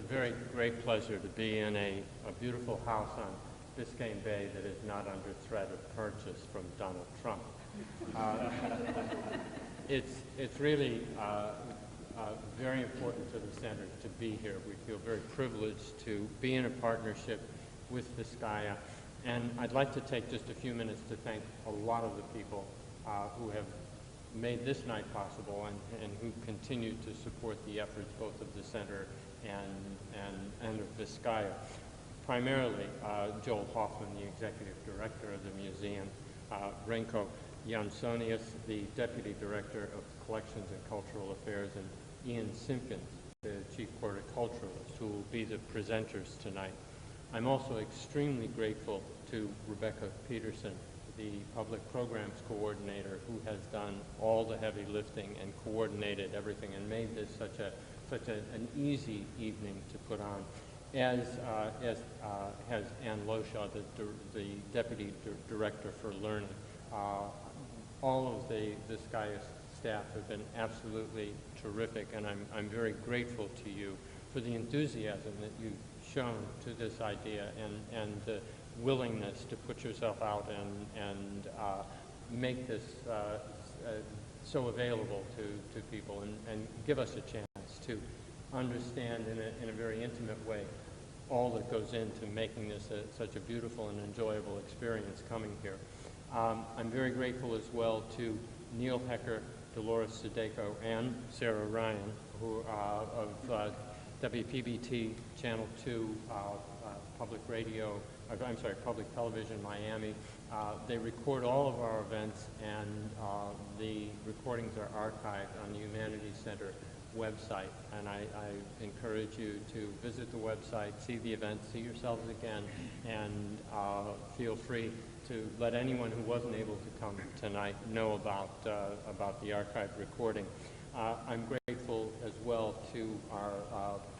very great pleasure to be in a beautiful house on Biscayne Bay that is not under threat of purchase from Donald Trump. It's really very important to the center to be here. We feel very privileged to be in a partnership with Vizcaya, and I'd like to take just a few minutes to thank a lot of the people who have made this night possible and who continue to support the efforts both of the center and of Vizcaya. Primarily, Joel Hoffman, the executive director of the museum, Renko Jansonius, the deputy director of collections and cultural affairs, and Ian Simpkins, the chief horticulturalist, who will be the presenters tonight. I'm also extremely grateful to Rebecca Peterson, the public programs coordinator, who has done all the heavy lifting and coordinated everything and made this such an easy evening to put on, as has Ann Loshaw, the deputy director for learning. All of the Vizcaya staff have been absolutely terrific, and I'm very grateful to you for the enthusiasm that you've shown to this idea and the willingness to put yourself out and make this so available to people and give us a chance to understand in a very intimate way all that goes into making this such a beautiful and enjoyable experience coming here. I'm very grateful as well to Neil Hecker, Dolores Sudeiko, and Sarah Ryan, who of WPBT Channel 2 Public Radio, Public Television Miami. They record all of our events, and the recordings are archived on the Humanities Center website. And I encourage you to visit the website, see the event, see yourselves again, and feel free to let anyone who wasn't able to come tonight know about the archived recording. I'm grateful as well to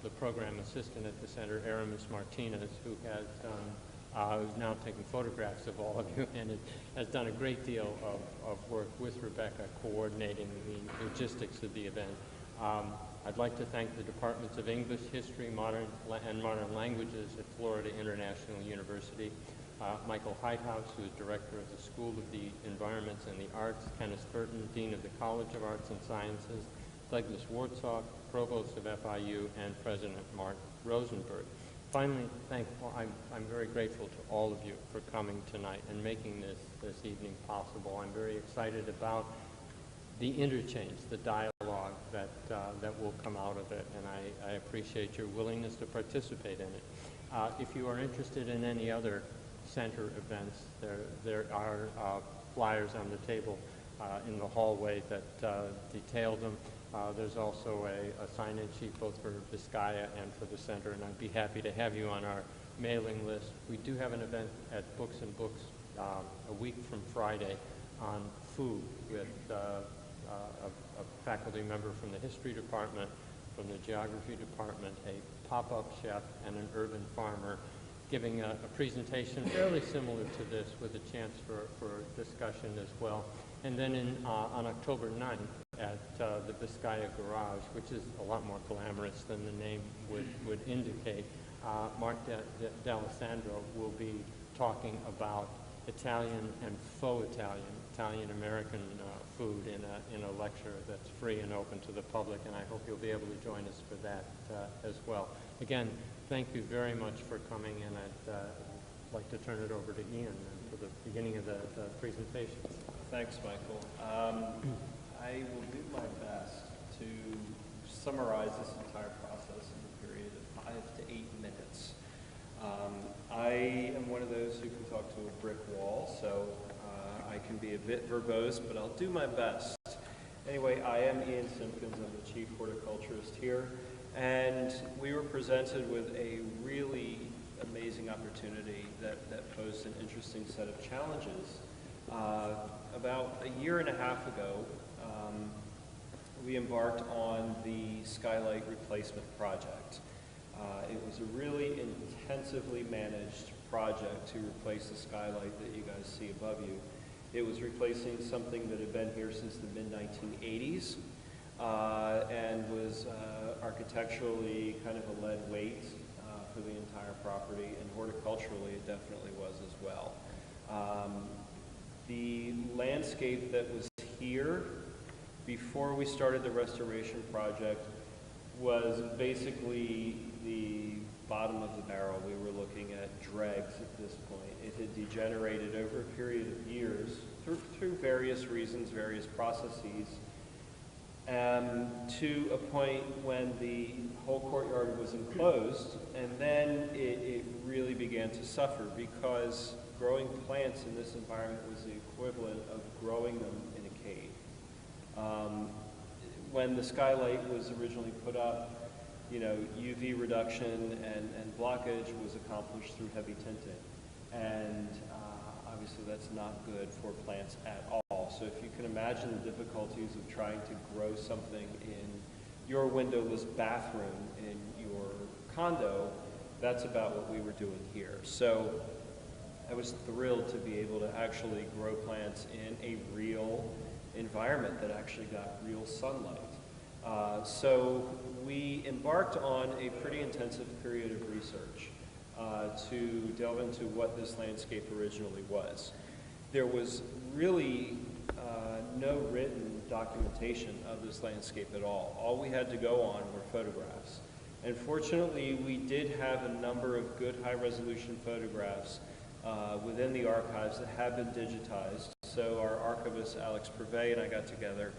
the program assistant at the center, Aramis Martinez, who has done, who's now taking photographs of all of you, and has done a great deal of work with Rebecca coordinating the logistics of the event. I'd like to thank the Departments of English, History, and Modern Languages at Florida International University, Michael Heithaus, who is director of the School of the Environments and the Arts, Kenneth Burton, Dean of the College of Arts and Sciences, Douglas Wartsock, Provost of FIU, and President Mark Rosenberg. Finally, I'm very grateful to all of you for coming tonight and making this evening possible. I'm very excited about the interchange, the dialogue that will come out of it, and I appreciate your willingness to participate in it. If you are interested in any other center events, there are flyers on the table in the hallway that detail them. There's also a sign-in sheet both for Vizcaya and for the center, and I'd be happy to have you on our mailing list. We do have an event at Books and Books a week from Friday on food with a faculty member from the history department, from the geography department, a pop-up chef, and an urban farmer, giving a presentation fairly similar to this with a chance for discussion as well. And then on October 9th at the Vizcaya Garage, which is a lot more glamorous than the name would indicate, Mark D'Alessandro will be talking about Italian and faux Italian-American food in a lecture that's free and open to the public, and I hope you'll be able to join us for that as well. Again, thank you very much for coming, and I'd like to turn it over to Ian for the beginning of the presentation. Thanks, Michael. I will do my best to summarize this entire process in a period of 5 to 8 minutes. I am one of those who can talk to a brick wall, so I can be a bit verbose, but I'll do my best. Anyway, I am Ian Simpkins. I'm the chief horticulturist here, and we were presented with a really amazing opportunity that posed an interesting set of challenges. About a year and a half ago, we embarked on the skylight replacement project. It was a really intensively managed project to replace the skylight that you guys see above you. It was replacing something that had been here since the mid-1980s and was architecturally kind of a lead weight for the entire property, and horticulturally it definitely was as well. The landscape that was here before we started the restoration project was basically the bottom of the barrel. We were looking at dregs at this point. It had degenerated over a period of years through various reasons, various processes, to a point when the whole courtyard was enclosed, and then it really began to suffer because growing plants in this environment was the equivalent of growing them in a cave. When the skylight was originally put up, you know, UV reduction and blockage was accomplished through heavy tinting. And obviously that's not good for plants at all. So if you can imagine the difficulties of trying to grow something in your windowless bathroom in your condo, that's about what we were doing here. So I was thrilled to be able to actually grow plants in a real environment that actually got real sunlight. So we embarked on a pretty intensive period of research to delve into what this landscape originally was. There was really no written documentation of this landscape at all. All we had to go on were photographs. And fortunately, we did have a number of good high-resolution photographs within the archives that have been digitized. So our archivist, Alex Privé, and I got together,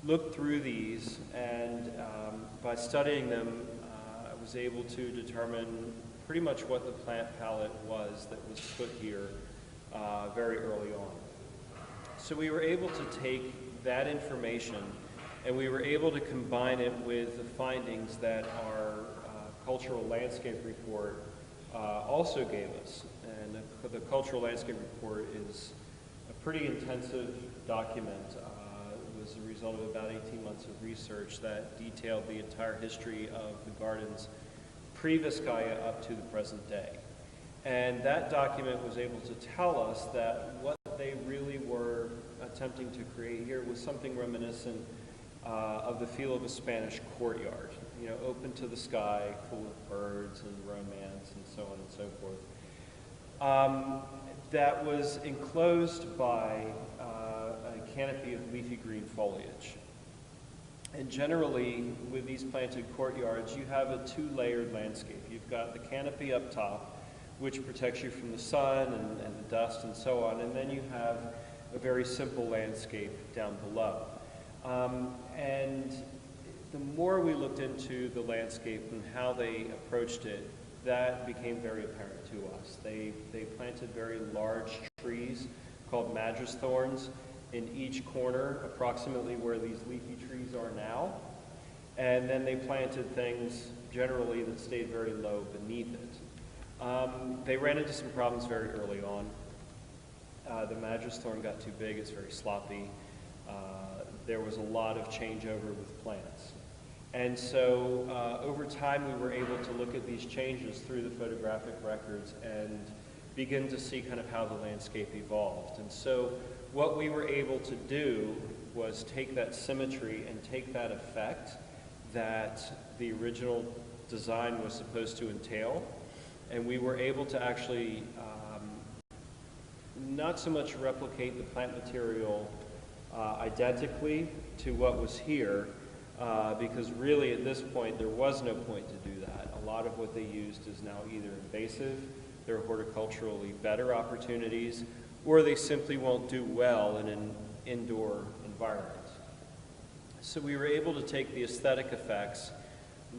looked through these, and by studying them, I was able to determine pretty much what the plant palette was that was put here very early on. So we were able to take that information and we were able to combine it with the findings that our cultural landscape report also gave us. And the cultural landscape report is a pretty intensive document. It was the result of about 18 months of research that detailed the entire history of the gardens pre-Vizcaya up to the present day. And that document was able to tell us that what they really were attempting to create here was something reminiscent of the feel of a Spanish courtyard, you know, open to the sky, full of birds and romance and so on and so forth. That was enclosed by a canopy of leafy green foliage. And generally, with these planted courtyards, you have a two-layered landscape. You've got the canopy up top, which protects you from the sun and the dust and so on, and then you have a very simple landscape down below. And the more we looked into the landscape and how they approached it, that became very apparent to us. They planted very large trees called madras thorns in each corner, approximately where these leafy trees are now. And then they planted things generally that stayed very low beneath it. They ran into some problems very early on. The madras thorn got too big, it's very sloppy. There was a lot of changeover with plants. And so over time we were able to look at these changes through the photographic records and begin to see kind of how the landscape evolved. And so what we were able to do was take that symmetry and take that effect that the original design was supposed to entail, and we were able to actually not so much replicate the plant material identically to what was here, because really at this point there was no point to do that. A lot of what they used is now either invasive, there are horticulturally better opportunities, or they simply won't do well in an indoor environment. So we were able to take the aesthetic effects,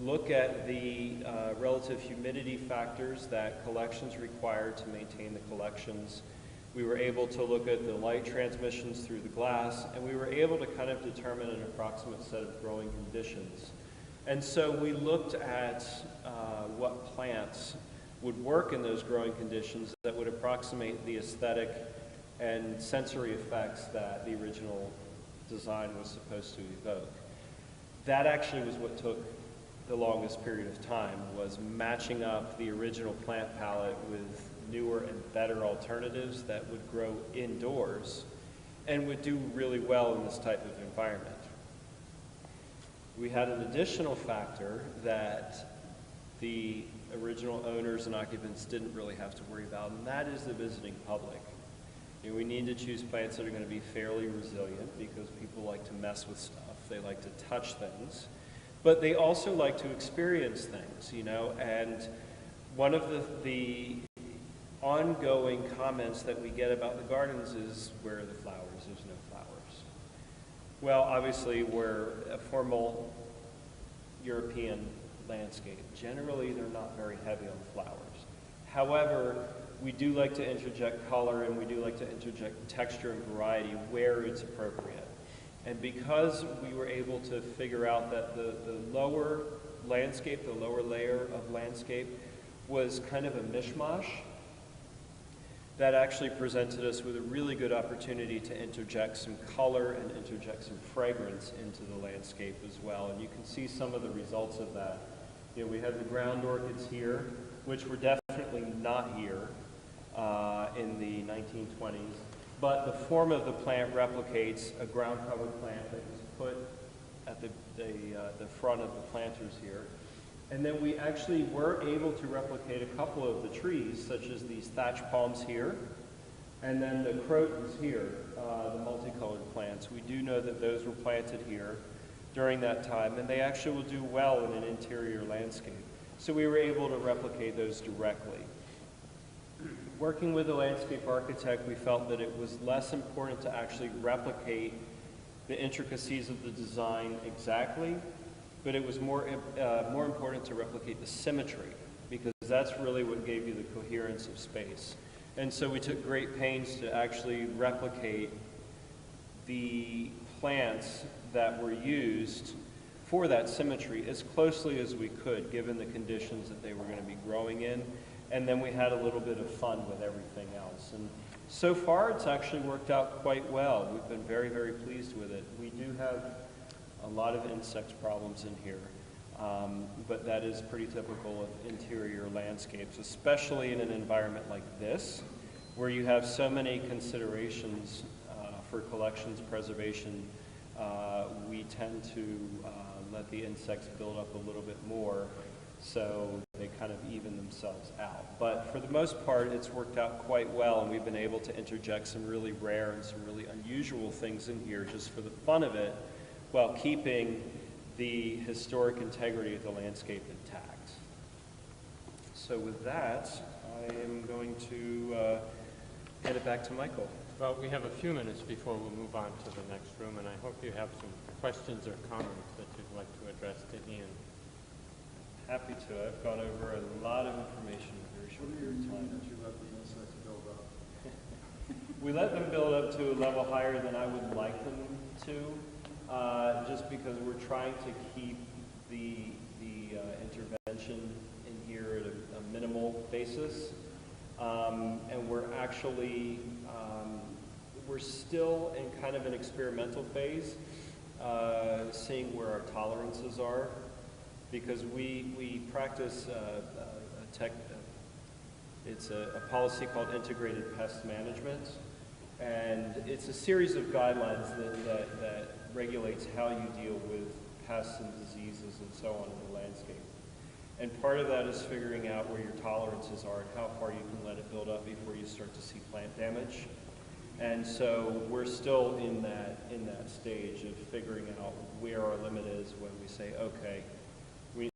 look at the relative humidity factors that collections require to maintain the collections. We were able to look at the light transmissions through the glass, and we were able to kind of determine an approximate set of growing conditions. And so we looked at what plants would work in those growing conditions that would approximate the aesthetic and sensory effects that the original design was supposed to evoke. That actually was what took the longest period of time, was matching up the original plant palette with newer and better alternatives that would grow indoors and would do really well in this type of environment. We had an additional factor that the original owners and occupants didn't really have to worry about, and that is the visiting public. You know, we need to choose plants that are going to be fairly resilient because people like to mess with stuff. They like to touch things, but they also like to experience things, you know, and one of the ongoing comments that we get about the gardens is, where are the flowers? There's no flowers. Well, obviously, we're a formal European landscape. Generally, they're not very heavy on flowers. However, we do like to interject color and we do like to interject texture and variety where it's appropriate. And because we were able to figure out that the lower landscape, the lower layer of landscape was kind of a mishmash, that actually presented us with a really good opportunity to interject some color and interject some fragrance into the landscape as well. And you can see some of the results of that. You know, we have the ground orchids here, which were definitely not here in the 1920s, but the form of the plant replicates a ground covered plant that was put at the front of the planters here. And then we actually were able to replicate a couple of the trees, such as these thatch palms here, and then the crotons here, the multicolored plants. We do know that those were planted here during that time, and they actually will do well in an interior landscape. So we were able to replicate those directly. Working with the landscape architect, we felt that it was less important to actually replicate the intricacies of the design exactly, but it was more important to replicate the symmetry, because that's really what gave you the coherence of space. And so we took great pains to actually replicate the plants that were used for that symmetry as closely as we could, given the conditions that they were going to be growing in. And then we had a little bit of fun with everything else. And so far, it's actually worked out quite well. We've been very, very pleased with it. We do have a lot of insect problems in here, but that is pretty typical of interior landscapes, especially in an environment like this, where you have so many considerations for collections preservation. We tend to let the insects build up a little bit more, so they kind of even themselves out. But for the most part, it's worked out quite well, and we've been able to interject some really rare and some really unusual things in here just for the fun of it, while keeping the historic integrity of the landscape intact. So with that, I am going to hand it back to Michael. Well, we have a few minutes before we'll move on to the next room, and I hope you have some questions or comments that you'd like to address to Ian. Happy to. I've gone over a lot of information in a very short period of time. Did you let the insects build up? We let them build up to a level higher than I would like them to, just because we're trying to keep the intervention in here at a minimal basis. And we're actually, we're still in kind of an experimental phase, seeing where our tolerances are, because we practice it's a policy called integrated pest management, and it's a series of guidelines that regulates how you deal with pests and diseases and so on in the landscape. And part of that is figuring out where your tolerances are and how far you can let it build up before you start to see plant damage. And so we're still in that stage of figuring out where our limit is when we say, okay,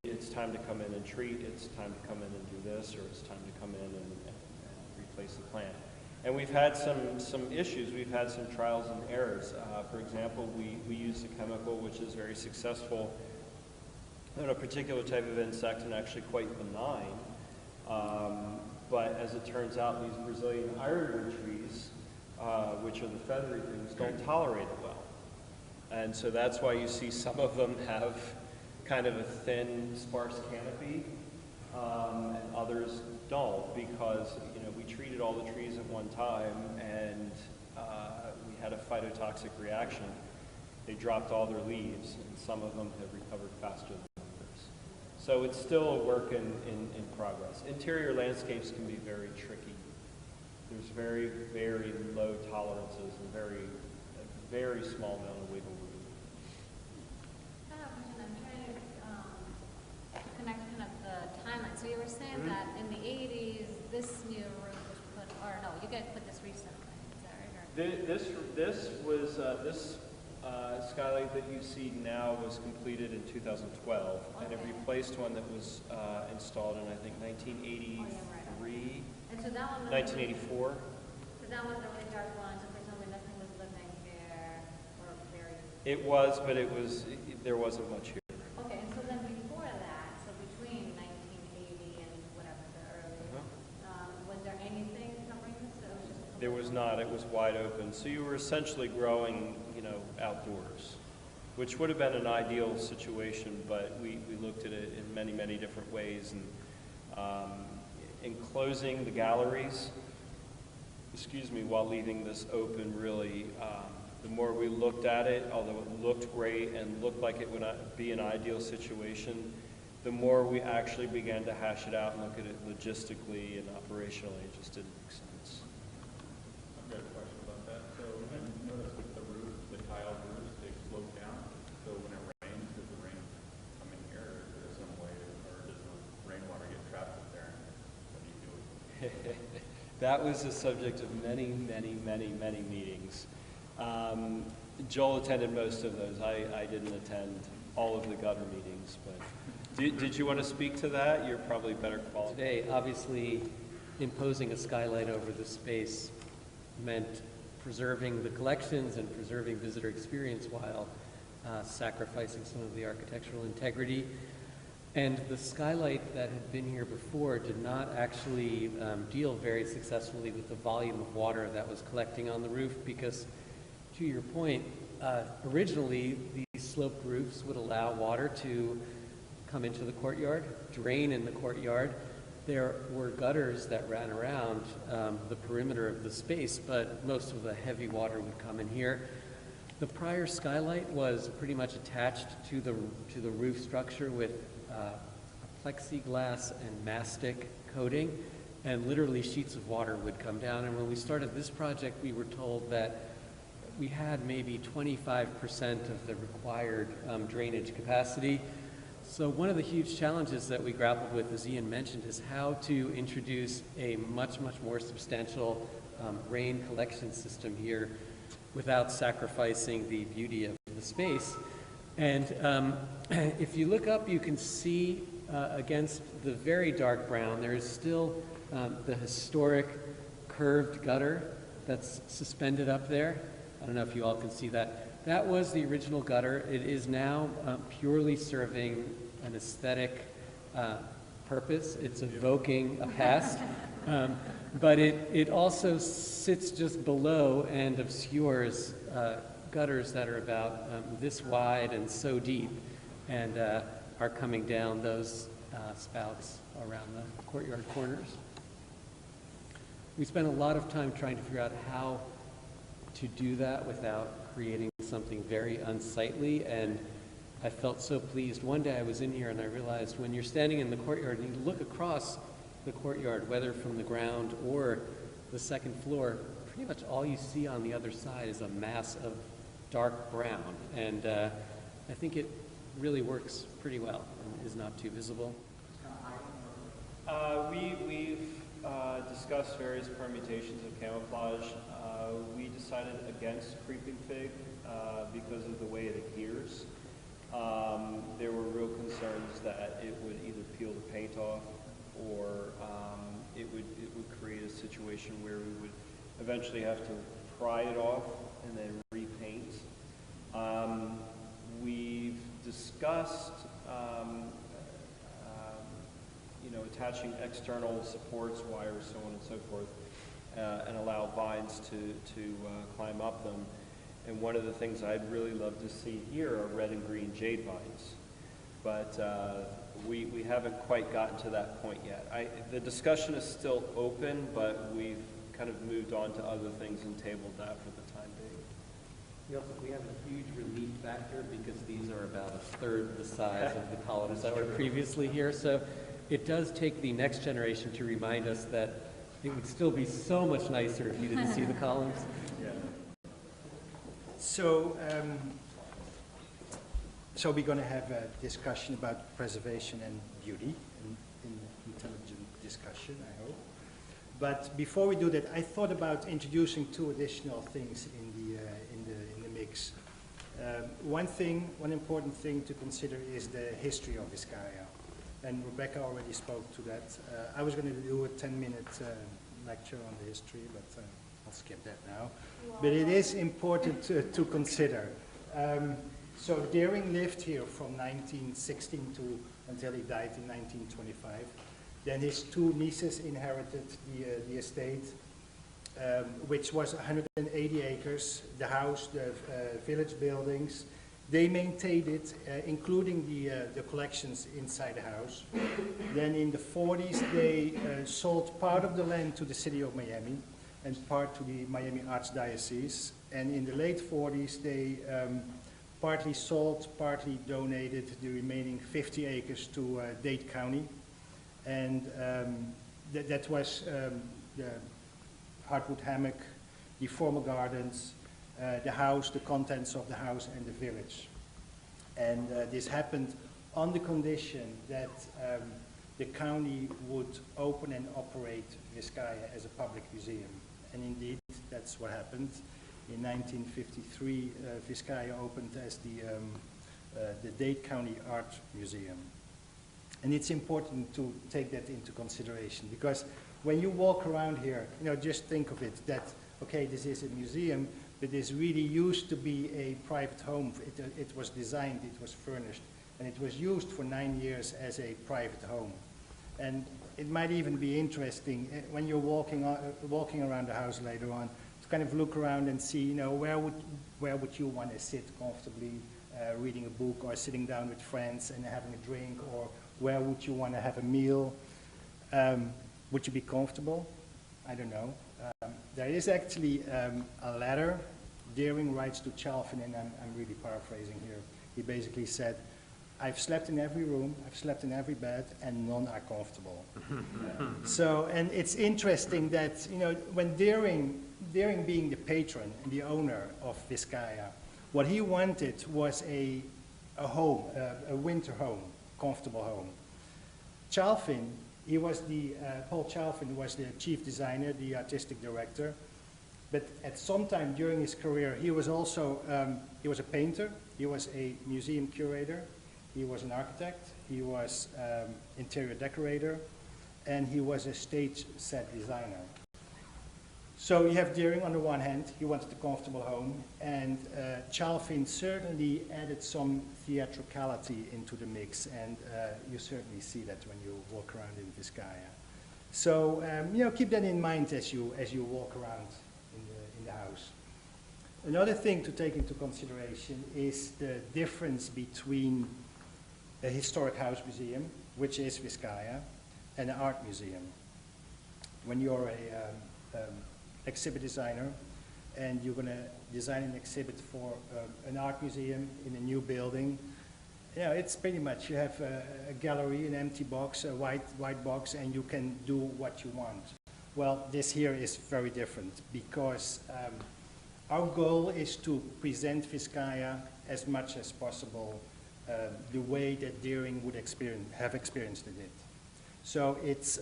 it's time to come in and treat, it's time to come in and do this, or it's time to come in and replace the plant. And we've had some issues. We've had some trials and errors. For example, we used a chemical which is very successful on a particular type of insect and actually quite benign. But as it turns out, these Brazilian ironwood trees, which are the feathery things, don't tolerate it well. And so that's why you see some of them have kind of a thin, sparse canopy, and others don't, because we treated all the trees at one time, and we had a phytotoxic reaction. They dropped all their leaves, and some of them have recovered faster than others. So it's still a work in progress. Interior landscapes can be very tricky. There's very, very low tolerances and a very small amount of wiggle room. I have an were saying that in the 80s, this new roof was put, or no, you guys put this recently, is that right? This skylight that you see now was completed in 2012, and it Okay. replaced one that was installed in, I think, 1983, And so that one was, 1984. so that was the really dark one, so presumably nothing was living there, or very, It was, but there wasn't much here. okay, and so then before that, so between 1980 and whatever, the early, was there anything covering this? It was just. There was not. It was wide open. So you were essentially growing, outdoors, which would have been an ideal situation, but we looked at it in many, many different ways. And enclosing the galleries, while leaving this open, really, the more we looked at it, although it looked great and looked like it would not be an ideal situation, the more we actually began to hash it out and look at it logistically and operationally, it just didn't make sense. I've got a question about that. So I noticed with the roof, the tile roofs, they slope down. So when it rains, does the rain come in here, or is there some way, or does the rainwater get trapped up there? What do you do with it? That was the subject of many, many, many, many meetings. Joel attended most of those. I didn't attend all of the gutter meetings, but did you want to speak to that? You're probably better qualified. Today, obviously, imposing a skylight over the space meant preserving the collections and preserving visitor experience while sacrificing some of the architectural integrity. And the skylight that had been here before did not actually deal very successfully with the volume of water that was collecting on the roof because, to your point, originally these sloped roofs would allow water to come into the courtyard, drain in the courtyard. There were gutters that ran around the perimeter of the space, but most of the heavy water would come in here. The prior skylight was pretty much attached to the roof structure with a plexiglass and mastic coating, and literally sheets of water would come down. And when we started this project, we were told that we had maybe 25% of the required drainage capacity. So one of the huge challenges that we grappled with, as Ian mentioned, is how to introduce a much, much more substantial rain collection system here without sacrificing the beauty of the space. And if you look up, you can see against the very dark brown, there is still the historic curved gutter that's suspended up there. I don't know if you all can see that. That was the original gutter. It is now purely serving an aesthetic purpose. It's evoking a past. But it also sits just below and obscures gutters that are about this wide and so deep and are coming down those spouts around the courtyard corners. We spent a lot of time trying to figure out how to do that without creating something very unsightly, and I felt so pleased. One day I was in here and I realized when you're standing in the courtyard and you look across the courtyard, whether from the ground or the second floor, pretty much all you see on the other side is a mass of dark brown, and I think it really works pretty well and is not too visible. We've discussed various permutations of camouflage. We decided against creeping fig because of the way it adheres. There were real concerns that it would either peel the paint off or it would create a situation where we would eventually have to pry it off and then repaint. We've discussed attaching external supports, wires, so on and so forth, and allow vines to climb up them. And one of the things I'd really love to see here are red and green jade vines. But we haven't quite gotten to that point yet. The discussion is still open, but we've kind of moved on to other things and tabled that for the time being. We have a huge relief factor because these are about a third the size of the columns that were previously here. So it does take the next generation to remind us that it would still be so much nicer if you didn't see the columns. Yeah. So we're going to have a discussion about preservation and beauty in discussion, I hope. But before we do that, I thought about introducing two additional things in the mix. One important thing to consider is the history of Vizcaya. And Rebecca already spoke to that. I was going to do a 10-minute lecture on the history, but I'll skip that now. But it is important to consider. So Deering lived here from 1916 until he died in 1925. Then his two nieces inherited the estate, which was 180 acres, the house, the village buildings. They maintained it, including the collections inside the house. Then in the 40s, they sold part of the land to the city of Miami and part to the Miami Archdiocese. And in the late 40s, they partly sold, partly donated the remaining 50 acres to Dade County. And that was the hardwood hammock, the formal gardens, the house, the contents of the house, and the village. And this happened on the condition that the county would open and operate Vizcaya as a public museum. And indeed, that's what happened. In 1953, Vizcaya opened as the Dade County Art Museum. And it's important to take that into consideration, because when you walk around here, just think of it, that, okay, this is a museum, but this really used to be a private home. It was designed, it was furnished, and it was used for 9 years as a private home. And it might even be interesting when you're walking around the house later on to kind of look around and see, where would you want to sit comfortably, reading a book, or sitting down with friends and having a drink, or where would you want to have a meal? Would you be comfortable? I don't know. There is actually a letter Deering writes to Chalfin, and I'm really paraphrasing here. He basically said, I've slept in every room, I've slept in every bed, and none are comfortable. So, and it's interesting that, when Deering being the patron and the owner of Vizcaya, what he wanted was a home, a winter home, comfortable home. Chalfin, Paul Chalfin was the chief designer, the artistic director, but at some time during his career, he was also, he was a painter, he was a museum curator, he was an architect, he was interior decorator, and he was a stage set designer. So you have Deering on the one hand, he wanted a comfortable home, and Chalfin certainly added some theatricality into the mix, and you certainly see that when you walk around in Vizcaya. So keep that in mind as you walk around in the house. Another thing to take into consideration is the difference between a historic house museum, which is Vizcaya, and an art museum. When you're a exhibit designer and you're going to design an exhibit for an art museum in a new building, it's pretty much you have a gallery, an empty box, a white box, and you can do what you want. Well, this here is very different, because our goal is to present Vizcaya as much as possible the way that Deering would have experienced it. So it's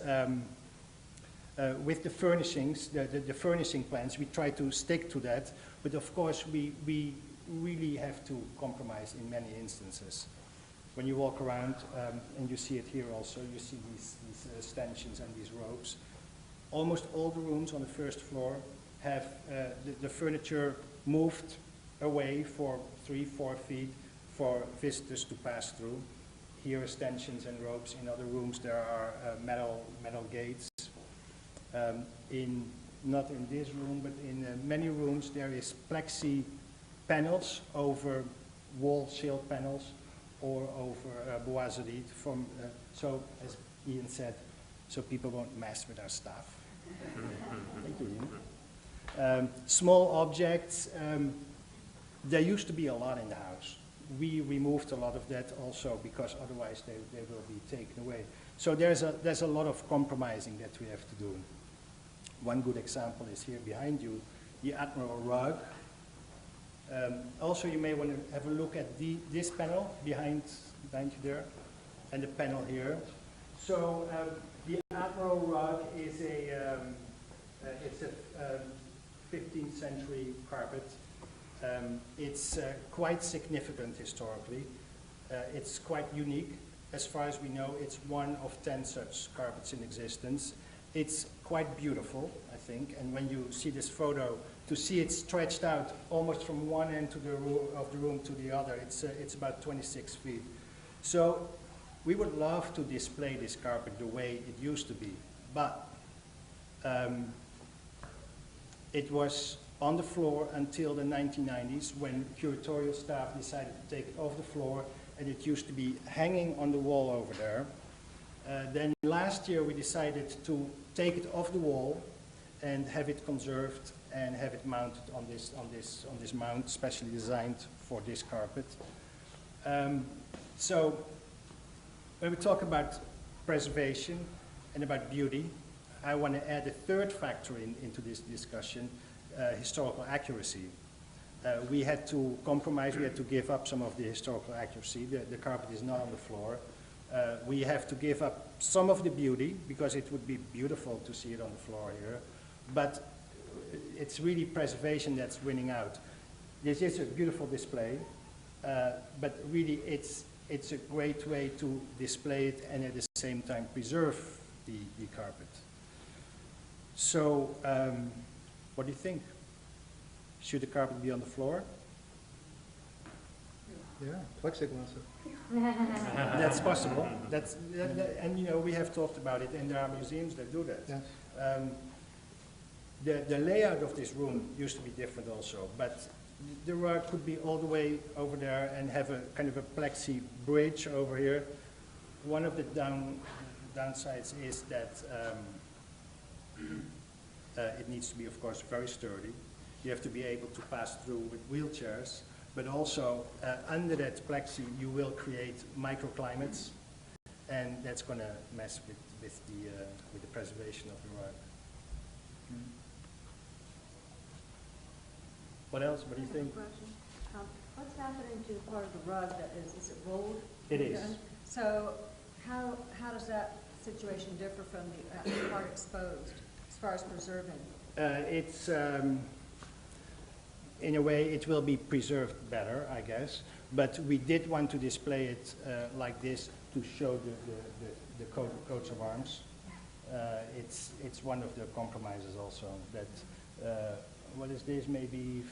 with the furnishings, the furnishing plans, we try to stick to that, but of course we really have to compromise in many instances. When you walk around, and you see it here also, you see these stanchions and these ropes. Almost all the rooms on the first floor have the furniture moved away for 3-4 feet for visitors to pass through. Here are stanchions and ropes. In other rooms there are metal gates. Not in this room, but in many rooms there is plexi panels over wall shield panels or over boiserie so as Ian said, so people won't mess with our stuff. Thank you, Ian. Small objects, there used to be a lot in the house. We removed a lot of that also because otherwise they will be taken away. So there's a lot of compromising that we have to do. One good example is here behind you, the Admiral rug. Also, you may want to have a look at this panel behind you there, and the panel here. So The Admiral rug is it's a 15th century carpet. It's quite significant historically. It's quite unique. As far as we know, it's one of 10 such carpets in existence. It's quite beautiful, I think, and when you see this photo, to see it stretched out almost from one end of the room to the other, it's about 26 feet. So we would love to display this carpet the way it used to be, but it was on the floor until the 1990s when curatorial staff decided to take it off the floor, and it used to be hanging on the wall over there. Then last year we decided to take it off the wall and have it conserved and have it mounted on this mount specially designed for this carpet. So when we talk about preservation and about beauty, I want to add a third factor into this discussion, historical accuracy. We had to compromise, we had to give up some of the historical accuracy. The carpet is not on the floor. We have to give up some of the beauty because it would be beautiful to see it on the floor here, but it's really preservation that's winning out. This is a beautiful display, but really it's a great way to display it and at the same time preserve the carpet. So, what do you think? Should the carpet be on the floor? Yeah, plexiglass. That's possible. And you know, we have talked about it, and there are museums that do that. Yes. The layout of this room used to be different also, but the rug could be all the way over there and have a kind of a plexi bridge over here. One of the downsides is that it needs to be, of course, very sturdy. You have to be able to pass through with wheelchairs, but also under that plexi you will create microclimates, and that's going to mess with the preservation of the rug. What else? What do you think? What's happening to the part of the rug that is it rolled? It is. So how does that situation differ from the part exposed as far as preserving? It's, in a way, it will be preserved better, I guess, but we did want to display it like this to show the coats of arms. It's one of the compromises also that, what is this, maybe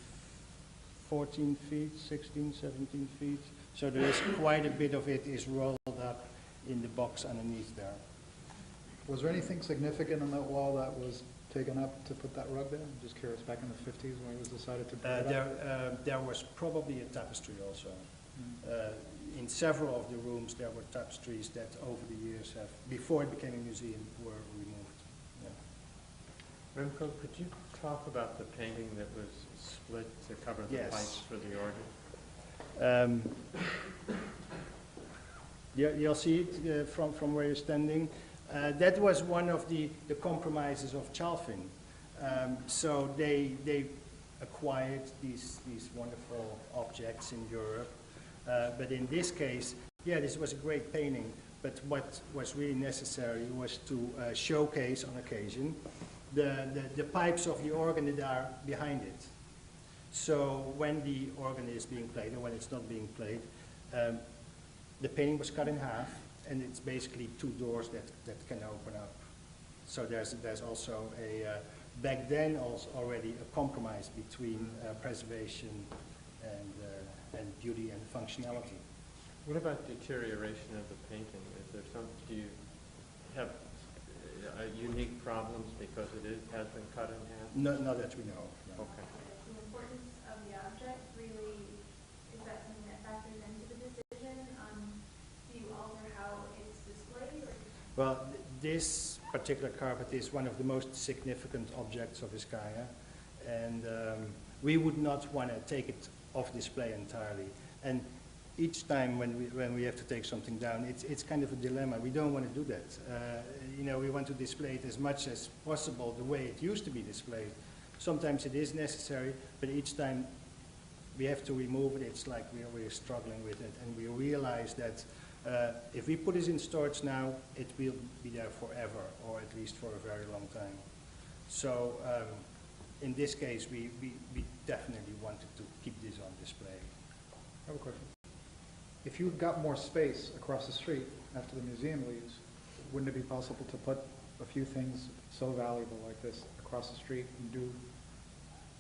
14 feet, 16, 17 feet. So there is quite a bit of it is rolled up in the box underneath there. Was there anything significant on that wall that was taken up to put that rug there? I'm just curious, back in the 50s when it was decided to put it up? There was probably a tapestry also. In several of the rooms there were tapestries that over the years have, before it became a museum, were removed. Yeah. Remco, could you talk about the painting that was split to cover the Yes. pipes for the organ? You'll see it from where you're standing. That was one of the compromises of Chalfin. So they acquired these wonderful objects in Europe. But in this case, yeah, this was a great painting, but what was really necessary was to showcase on occasion the pipes of the organ that are behind it. So when the organ is being played, or when it's not being played, the painting was cut in half, and it's basically two doors that can open up. So there's also back then already a compromise between preservation and beauty and functionality. What about deterioration of the painting? Is there some, do you have unique problems because has been cut in half? No, not that we know. No. Okay. The importance of the object really, is that something that factors into the decision? Do you alter how it's displayed? Or? Well, this particular carpet is one of the most significant objects of Vizcaya, and we would not want to take it off display entirely. And each time when we have to take something down, it's kind of a dilemma. We don't want to do that. You know, we want to display it as much as possible the way it used to be displayed. Sometimes it is necessary, but each time we have to remove it, it's like we're struggling with it, and we realize that If we put this in storage now, it will be there forever, or at least for a very long time. So in this case, we definitely wanted to keep this on display. I have a question. If you got more space across the street after the museum leaves, wouldn't it be possible to put a few things so valuable like this across the street and do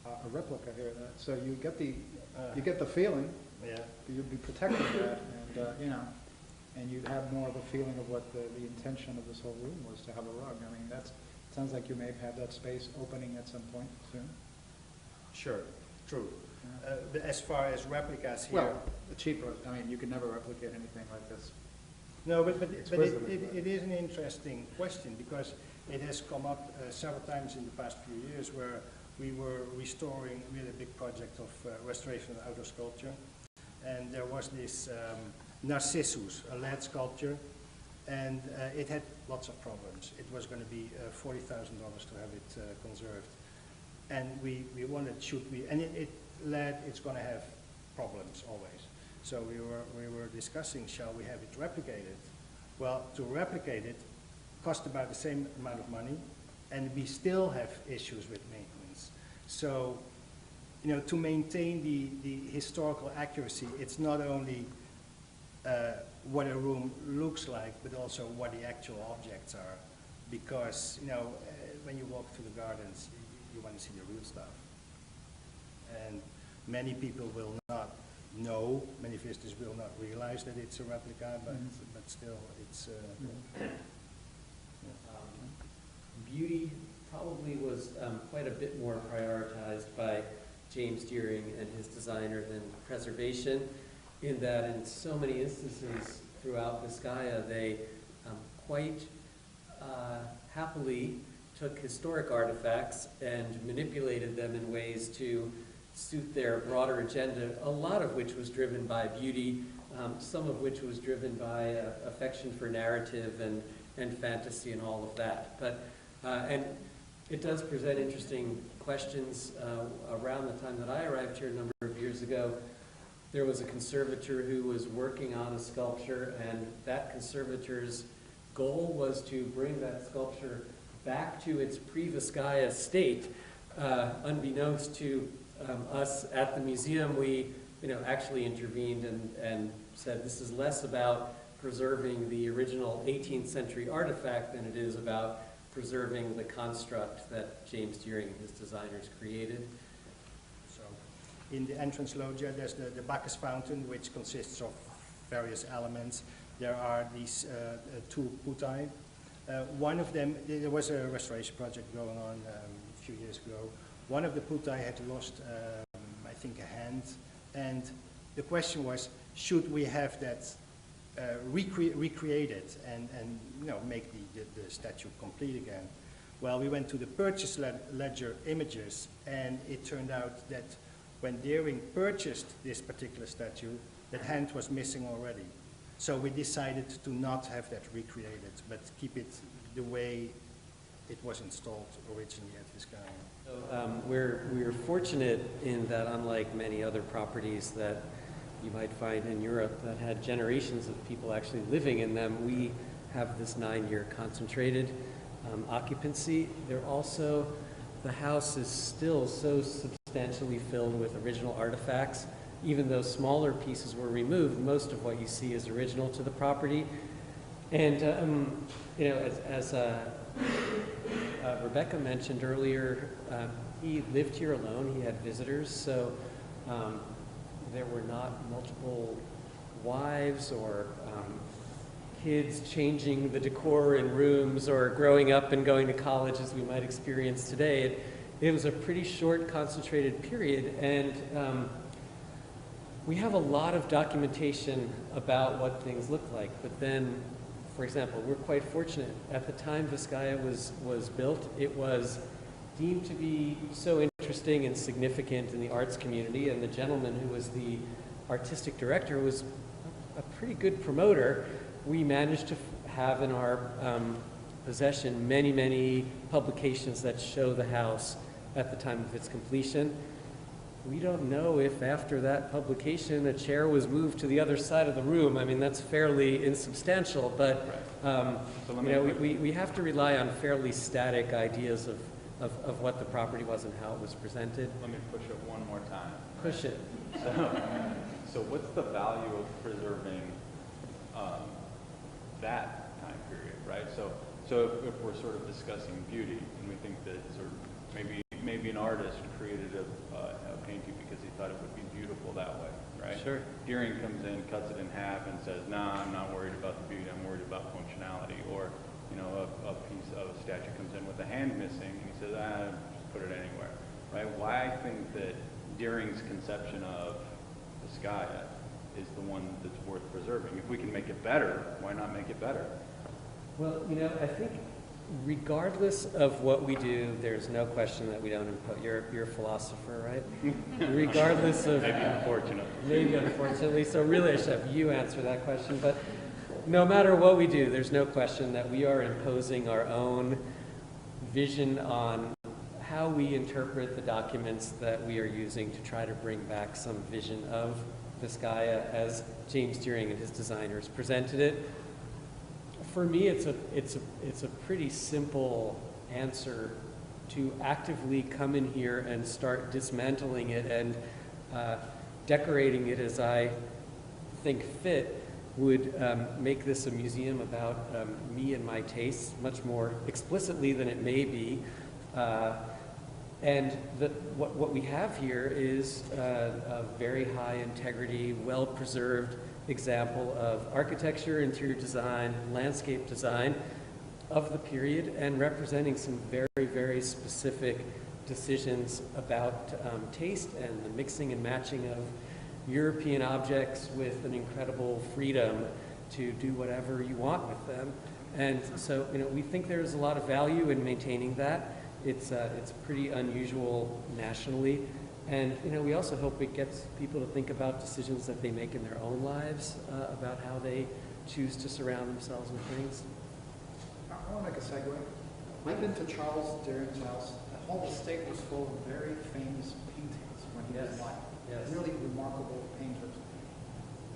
a replica here? So you get the feeling, Yeah. you'd be protecting that, and you know, and you'd have more of a feeling of what the intention of this whole room was, to have a rug. I mean, sounds like you may have that space opening at some point soon. Sure, true. Yeah. But as far as replicas here, Well, the cheaper, I mean, you could never replicate anything like this. no, but Exquisitely, it is an interesting question, because it has come up several times in the past few years, where we were restoring a really big project of restoration of outdoor sculpture, and there was this Narcissus, a lead sculpture, and it had lots of problems. It was going to be $40,000 to have it conserved, and we wondered, and lead, it's going to have problems always. So we were discussing, shall we have it replicated? Well, to replicate it cost about the same amount of money, and we still have issues with maintenance. So, you know, to maintain the historical accuracy, it's not only what a room looks like, but also what the actual objects are. Because, you know, when you walk through the gardens, you want to see the real stuff. And many people will not know, many visitors will not realize that it's a replica, but still, it's... Beauty probably was quite a bit more prioritized by James Deering and his designer than preservation, in that in so many instances throughout Vizcaya, they quite happily took historic artifacts and manipulated them in ways to suit their broader agenda, a lot of which was driven by beauty, some of which was driven by affection for narrative and fantasy and all of that. But and it does present interesting questions. Around the time that I arrived here a number of years ago, there was a conservator who was working on a sculpture, and that conservator's goal was to bring that sculpture back to its pre-Vizcaya state. Unbeknownst to us at the museum, we actually intervened and said this is less about preserving the original 18th century artifact than it is about preserving the construct that James Deering and his designers created. So, in the entrance loggia, there's the Bacchus fountain, which consists of various elements. There are these two putai. One of them, there was a restoration project going on a few years ago. One of the putai had lost, I think, a hand, and the question was, should we have that recreated and make the statue complete again? Well, we went to the purchase ledger images, and it turned out that when Deering purchased this particular statue, that hand was missing already. So we decided to not have that recreated, but keep it the way it was installed originally at Vizcaya. So, we're fortunate in that, unlike many other properties that you might find in Europe that had generations of people actually living in them, we have this 9-year concentrated occupancy. The house is still so substantially filled with original artifacts. Even though smaller pieces were removed, most of what you see is original to the property. And as Rebecca mentioned earlier, he lived here alone. He had visitors, so there were not multiple wives or kids changing the decor in rooms or growing up and going to college as we might experience today. It was a pretty short, concentrated period, and we have a lot of documentation about what things look like. But then, for example, we're quite fortunate. At the time Vizcaya was built, it was deemed to be so interesting and significant in the arts community, and the gentleman who was the artistic director was a pretty good promoter. We managed to have in our possession many publications that show the house at the time of its completion. we don't know if after that publication a chair was moved to the other side of the room. I mean, that's fairly insubstantial, but we have to rely on fairly static ideas of what the property was and how it was presented. Let me push it one more time. Push it. So what's the value of preserving that time period, right? So if we're sort of discussing beauty, and we think that sort of maybe an artist created a painting because he thought it would be beautiful that way, right? Sure. Deering comes in, cuts it in half, and says, "Nah, I'm not worried about the beauty. I'm worried about functionality." Or, you know, a piece of a statue comes in with a hand missing, and he says, just put it anywhere, right? Why I think that Deering's conception of Vizcaya is the one that's worth preserving. If we can make it better, why not make it better? Well, you know, I think regardless of what we do, there's no question that we don't impose. You're a philosopher, right? Regardless of maybe unfortunately. So really, I should have you answer that question. But no matter what we do, there's no question that we are imposing our own vision on how we interpret the documents that we are using to try to bring back some vision of Vizcaya as James Deering and his designers presented it. For me, it's a pretty simple answer to actively come in here and start dismantling it and decorating it as I think fit would make this a museum about me and my tastes much more explicitly than it may be. And what we have here is a very high integrity, well-preserved example of architecture, interior design, landscape design of the period, and representing some very, very specific decisions about taste and the mixing and matching of European objects with an incredible freedom to do whatever you want with them. And so, you know, we think there's a lot of value in maintaining that. It's pretty unusual nationally. And, you know, we also hope it gets people to think about decisions that they make in their own lives about how they choose to surround themselves with things. I want to make a segue. I've been to Charles Deering's house. The whole estate was full of very famous paintings when he was alive. Yes. Really remarkable painters.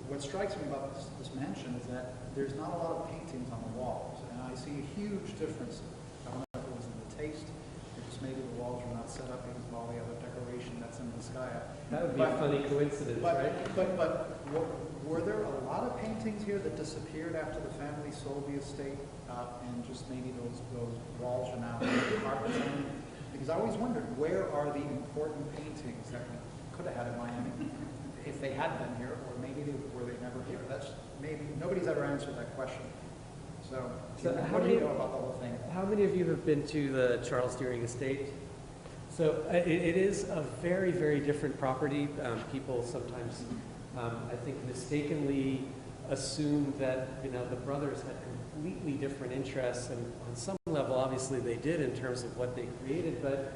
What strikes me about this mansion is that there's not a lot of paintings on the walls, and I see a huge difference. I don't know if it was in the taste, or just maybe the walls were not set up because of all the other decoration that's in Vizcaya. That would be a funny coincidence, right? But were there a lot of paintings here that disappeared after the family sold the estate, and just maybe those walls are now carpets on? Because I always wondered, where are the important paintings that we could have had in Miami if they had been here, or maybe were they never here? That's maybe nobody's ever answered that question. So what do you know about the whole thing? How many of you have been to the Charles Deering estate? So it is a very, very different property. People sometimes, I think, mistakenly assume that, you know, the brothers had completely different interests, and on some level, obviously, they did in terms of what they created. But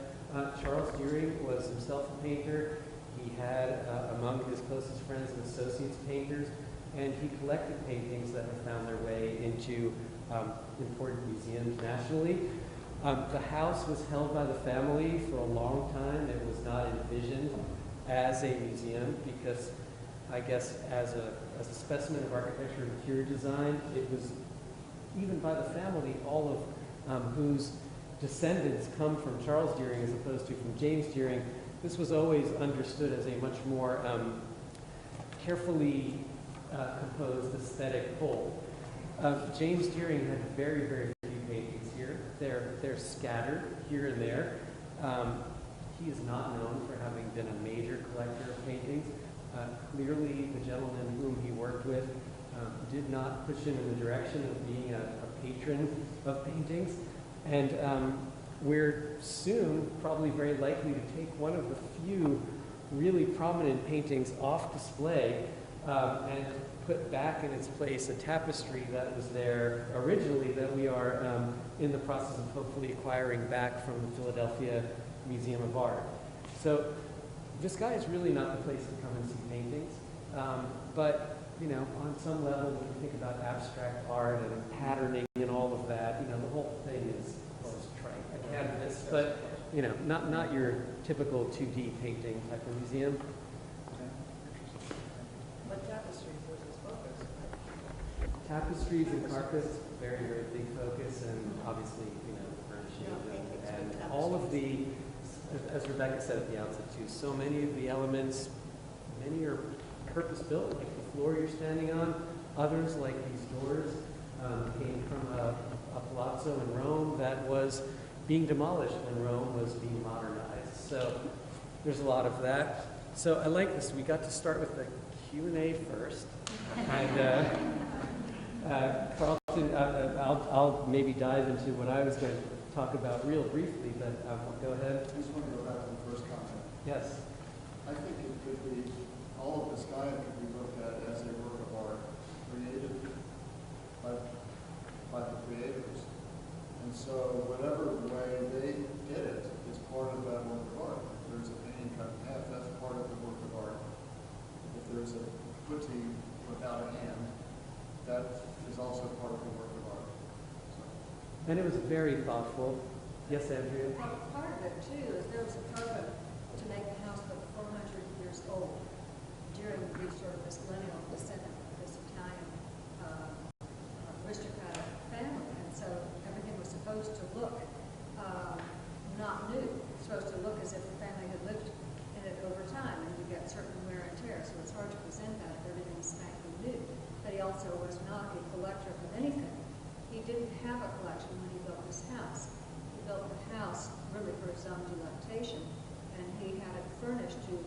Charles Deering was himself a painter. He had among his closest friends and associates painters, and he collected paintings that have found their way into important museums nationally. The house was held by the family for a long time. It was not envisioned as a museum because, I guess, as a specimen of architecture and interior design, it was, even by the family, all of whose descendants come from Charles Deering as opposed to from James Deering, this was always understood as a much more carefully composed aesthetic whole. James Deering had very, very few paintings here. They're scattered here and there. He is not known for having been a major collector of paintings. Clearly, the gentleman whom he worked with did not push him in the direction of being a patron of paintings. And we're soon probably very likely to take one of the few really prominent paintings off display and put back in its place a tapestry that was there originally that we are in the process of hopefully acquiring back from the Philadelphia Museum of Art. So Vizcaya is really not the place to come and see paintings, but you know, on some level, when you think about abstract art and patterning and all of that, you know, the whole thing is, well, it's trite, a canvas. But you know, not your typical 2D painting type of museum. But tapestries was his focus. Tapestries and carpets, very, very big focus, and obviously, you know, furnishing and all of the, as Rebecca said at the outset too, so many of the elements, many are purpose-built, like the floor you're standing on. Others, like these doors, came from a palazzo in Rome that was being demolished when Rome was being modernized. So there's a lot of that. So I like this. We got to start with the Q&A first. And Carlton, I'll maybe dive into what I was going to talk about real briefly, but go ahead. I just want to go back to the first comment. Yes. I think it could be, all of Vizcaya could be looked at as a work of art created by the creators. And so whatever way they did it is part of that work of art. If there's a painting cut in half, that's part of the work of art. If there's a putti without a hand, that is also part of the work of art. So. And it was very thoughtful. Yes, Andrea? Part of it too is there was a program to make the house look 400 years old during this millennial descendant of this Italian aristocratic family. And so everything was supposed to look not new. It's supposed to look as if the family had lived in it over time, and you get certain wear and tear. So it's hard to present that if everything's spanking new. But he also was not a collector of anything. He didn't have a collection when he built this house. He built the house really for his own delectation, and he had it furnished to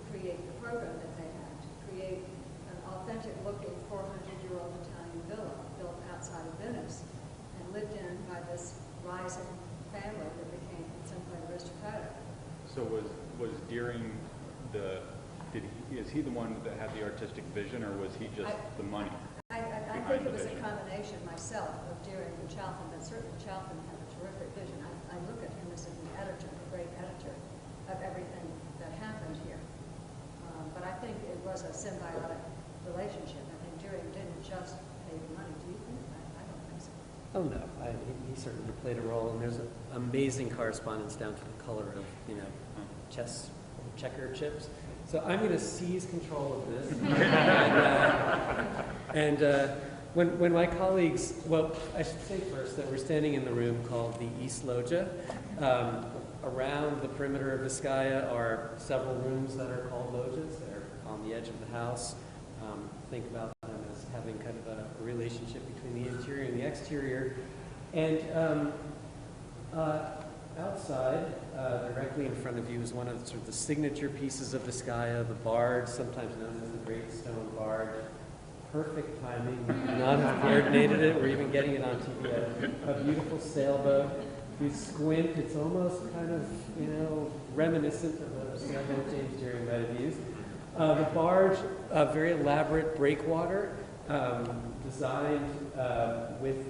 create the program that they had, to create an authentic-looking 400-year-old Italian villa built outside of Venice and lived in by this rising family that became simply aristocratic. So was Deering the, is he the one that had the artistic vision, or was he just the money? I think it was a combination myself of Deering and Chalfin, but certainly Chalfin had a terrific vision. I look at him as the editor, the great editor of everything that happened here. But I think it was a symbiotic relationship. I think Deering didn't just pay the money. Do you think? I don't think so. Oh, no. He certainly played a role, and there's an amazing correspondence down to the color of, you know, checker chips. So I'm going to seize control of this. When my colleagues, well, I should say first that we're standing in the room called the East Loggia. Around the perimeter of Vizcaya are several rooms that are called loggias. They're on the edge of the house. Think about them as having kind of a relationship between the interior and the exterior. And outside, directly in front of you, is one of the, sort of the signature pieces of Vizcaya, the Bard, sometimes known as the Great Stone Bard. Perfect timing. We could not have coordinated it. We're even getting it on TV. A beautiful sailboat. If you squint, it's almost kind of, you know, reminiscent of a sailboat James Deering might have used. The barge, very elaborate breakwater, designed with,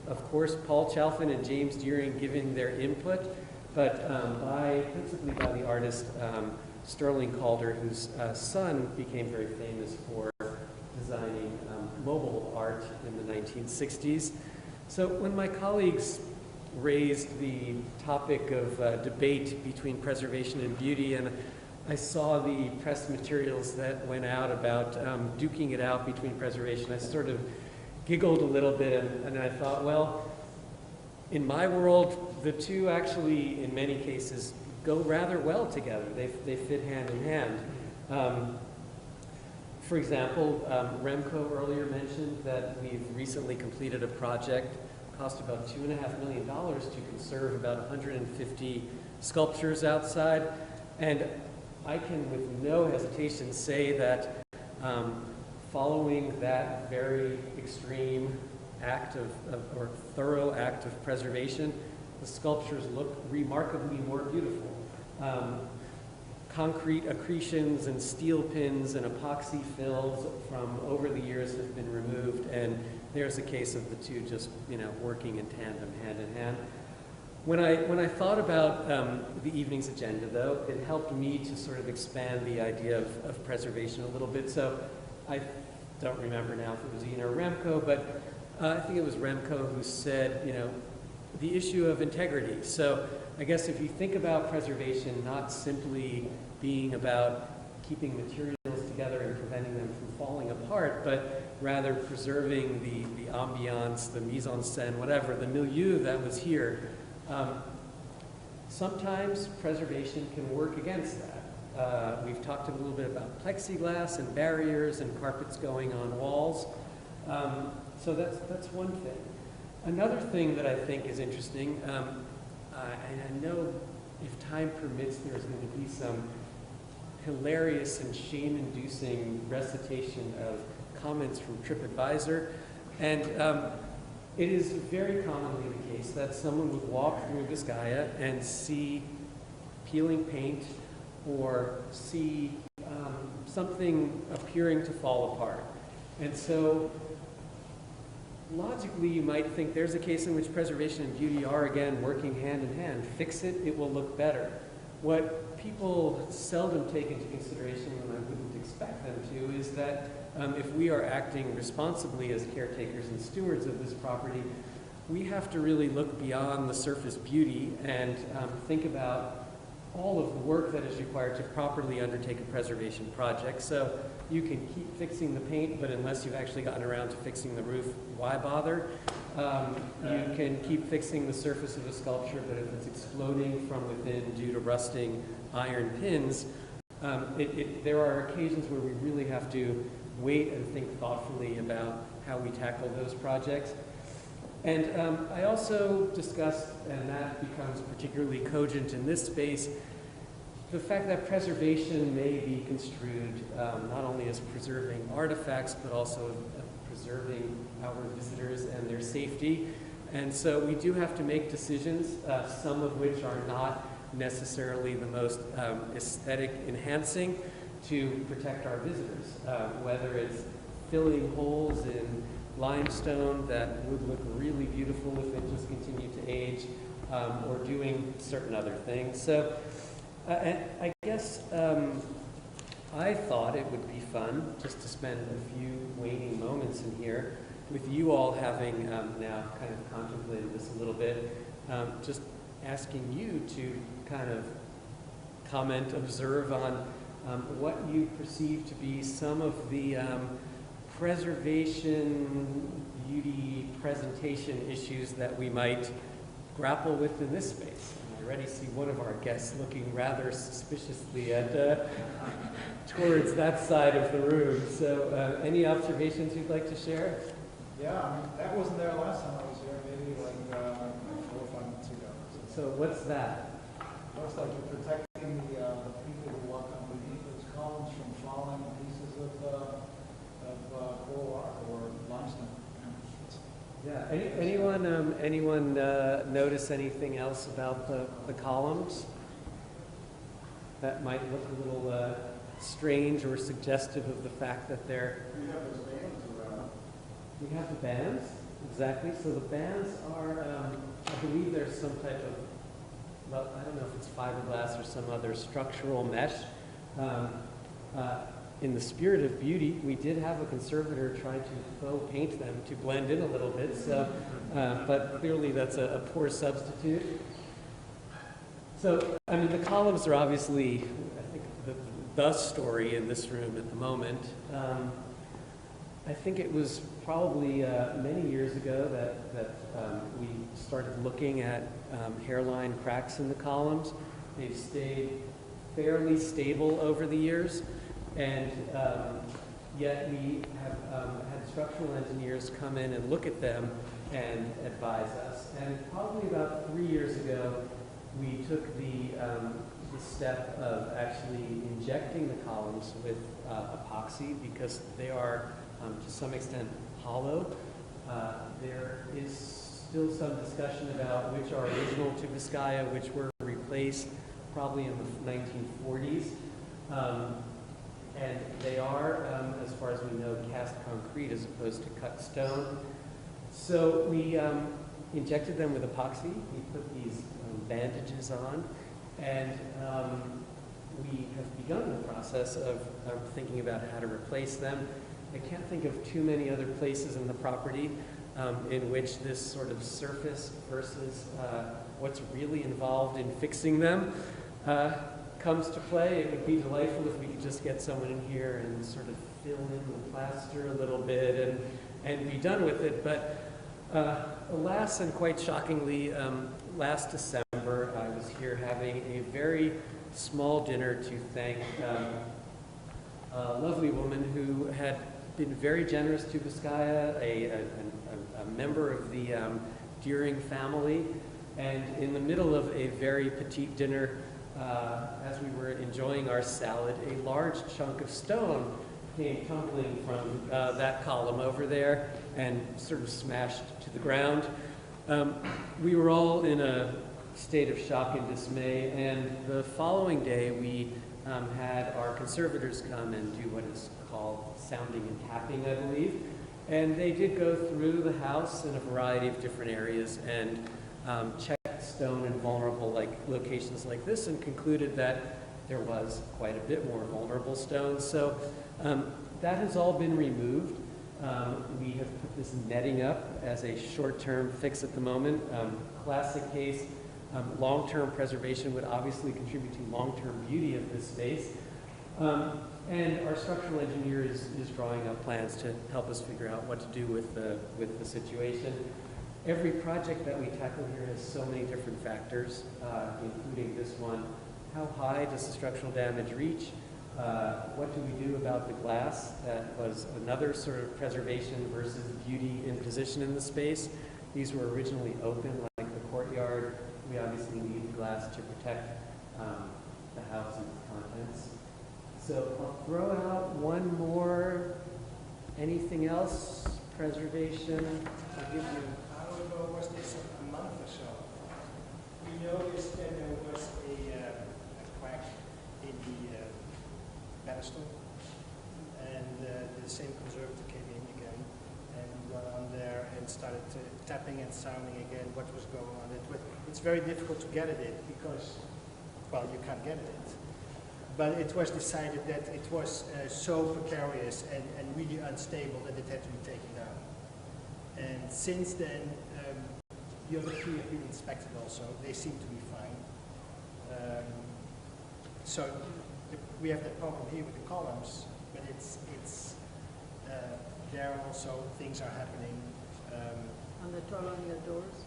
of course, Paul Chalfin and James Deering giving their input, but principally by the artist Sterling Calder, whose son became very famous for designing mobile art in the 1960s. So when my colleagues raised the topic of debate between preservation and beauty, and I saw the press materials that went out about duking it out between preservation, I sort of giggled a little bit, and I thought, well, in my world, the two actually, in many cases, go rather well together. They fit hand in hand. For example, Remco earlier mentioned that we've recently completed a project, cost about $2.5 million to conserve about 150 sculptures outside. And I can with no hesitation say that following that very extreme act or thorough act of preservation, the sculptures look remarkably more beautiful. Concrete accretions and steel pins and epoxy fills from over the years have been removed, and there's a case of the two just, you know, working in tandem, hand in hand. When I thought about the evening's agenda, though, it helped me to sort of expand the idea of preservation a little bit. So I don't remember now if it was Ian or Remco, but I think it was Remco who said, you know, the issue of integrity. So I guess if you think about preservation not simply being about keeping materials together and preventing them from falling apart, but rather preserving the ambiance, the mise-en-scène, whatever, the milieu that was here, sometimes preservation can work against that. We've talked a little bit about plexiglass and barriers and carpets going on walls. So that's one thing. Another thing that I think is interesting, and I know if time permits, there's going to be some hilarious and shame-inducing recitation of comments from TripAdvisor. And it is very commonly the case that someone would walk through Vizcaya and see peeling paint or see something appearing to fall apart. And so logically, you might think there's a case in which preservation and beauty are, again, working hand in hand. Fix it, it will look better. What people seldom take into consideration, and I wouldn't expect them to, is that if we are acting responsibly as caretakers and stewards of this property, we have to really look beyond the surface beauty and think about all of the work that is required to properly undertake a preservation project. So you can keep fixing the paint, but unless you've actually gotten around to fixing the roof, why bother? You can keep fixing the surface of a sculpture, but if it's exploding from within due to rusting iron pins, there are occasions where we really have to wait and think thoughtfully about how we tackle those projects. And I also discussed, and that becomes particularly cogent in this space, the fact that preservation may be construed not only as preserving artifacts, but also preserving our visitors and their safety. And so we do have to make decisions, some of which are not necessarily the most aesthetic enhancing, to protect our visitors, whether it's filling holes in limestone that would look really beautiful if it just continued to age, or doing certain other things. So I guess I thought it would be fun just to spend a few waning moments in here with you all having now kind of contemplated this a little bit, just asking you to kind of comment, observe on what you perceive to be some of the preservation, beauty, presentation issues that we might grapple with in this space. And I already see one of our guests looking rather suspiciously at towards that side of the room. So any observations you'd like to share? Yeah, I mean, that wasn't there last time I was here, maybe like 4 or 5 months ago. So what's that? Looks like you're protecting the people who walk underneath those columns from falling pieces of coral rock or limestone. Yeah. Anyone notice anything else about the columns that might look a little strange or suggestive of the fact that they're? We have those bands around. We have the bands, exactly. So the bands are, I believe there's some type of, well, I don't know if it's fiberglass or some other structural mesh. In the spirit of beauty, we did have a conservator try to faux paint them to blend in a little bit, so, but clearly that's a poor substitute. So, I mean, the columns are obviously, I think, the story in this room at the moment. I think it was probably many years ago that we started looking at hairline cracks in the columns. They've stayed fairly stable over the years, and yet we have had structural engineers come in and look at them and advise us. And probably about 3 years ago, we took the step of actually injecting the columns with epoxy because they are to some extent hollow. There is still some discussion about which are original to Vizcaya, which were replaced probably in the 1940s. And they are, as far as we know, cast concrete as opposed to cut stone. So we injected them with epoxy. We put these bandages on, and we have begun the process of thinking about how to replace them. I can't think of too many other places in the property in which this sort of surface versus what's really involved in fixing them comes to play. It would be delightful if we could just get someone in here and sort of fill in the plaster a little bit and be done with it. But alas, and quite shockingly, last December, I was here having a very small dinner to thank a lovely woman who had been very generous to Vizcaya, a member of the Deering family. And in the middle of a very petite dinner, as we were enjoying our salad, a large chunk of stone came tumbling from that column over there and sort of smashed to the ground. We were all in a state of shock and dismay, and the following day we had our conservators come and do what is called sounding and tapping, I believe. And they did go through the house in a variety of different areas and checked stone in vulnerable locations like this, and concluded that there was quite a bit more vulnerable stone. So that has all been removed. We have put this netting up as a short-term fix at the moment. Classic case, long-term preservation would obviously contribute to long-term beauty of this space. And our structural engineer is drawing up plans to help us figure out what to do with the situation. Every project that we tackle here has so many different factors, including this one. How high does the structural damage reach? What do we do about the glass? That was another sort of preservation versus beauty in position in the space. These were originally open, like the courtyard. We obviously need glass to protect the house and its contents. So I'll throw out one more. Anything else? Preservation? I'll give you. How ago was this? A month or so? We noticed that there was a crack in the pedestal, and the same conservator came in again and got on there and started tapping and sounding again what was going on. It's very difficult to get at it because, well, you can't get at it. But it was decided that it was so precarious and really unstable that it had to be taken down. And since then, the other three have been inspected also. They seem to be fine. So we have that problem here with the columns, but there also things are happening. On the your doors?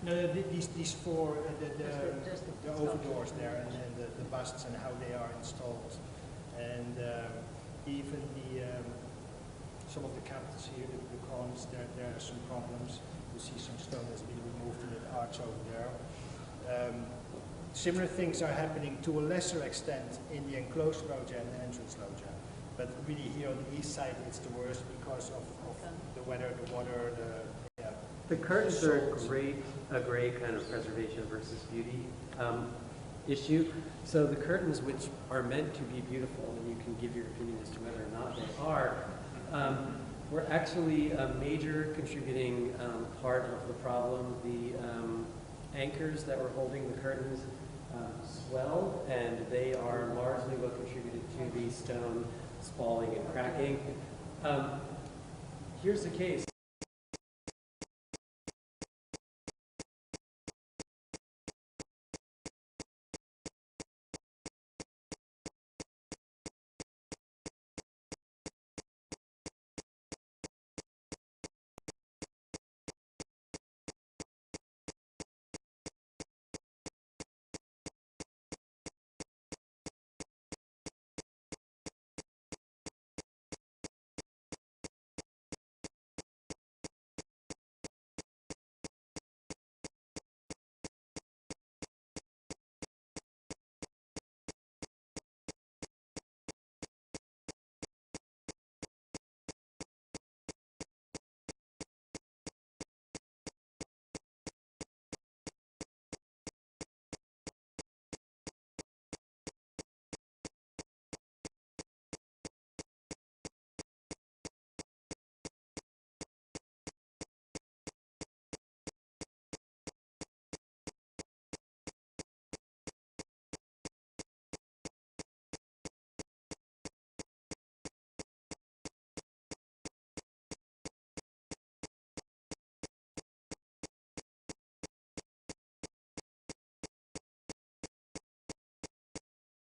No, these four, Just the overdoors there, and then the busts and how they are installed, and even some of the capitals here, the columns, there are some problems. You see some stone has been removed in that arch over there. Similar things are happening to a lesser extent in the enclosed loggia and the entrance loggia, but really here on the east side it's the worst because of the weather, the water, The curtains are a great kind of preservation versus beauty issue. So the curtains, which are meant to be beautiful, and you can give your opinion as to whether or not they are, were actually a major contributing part of the problem. The anchors that were holding the curtains swelled, and they are largely what contributed to the stone spalling and cracking. Here's the case.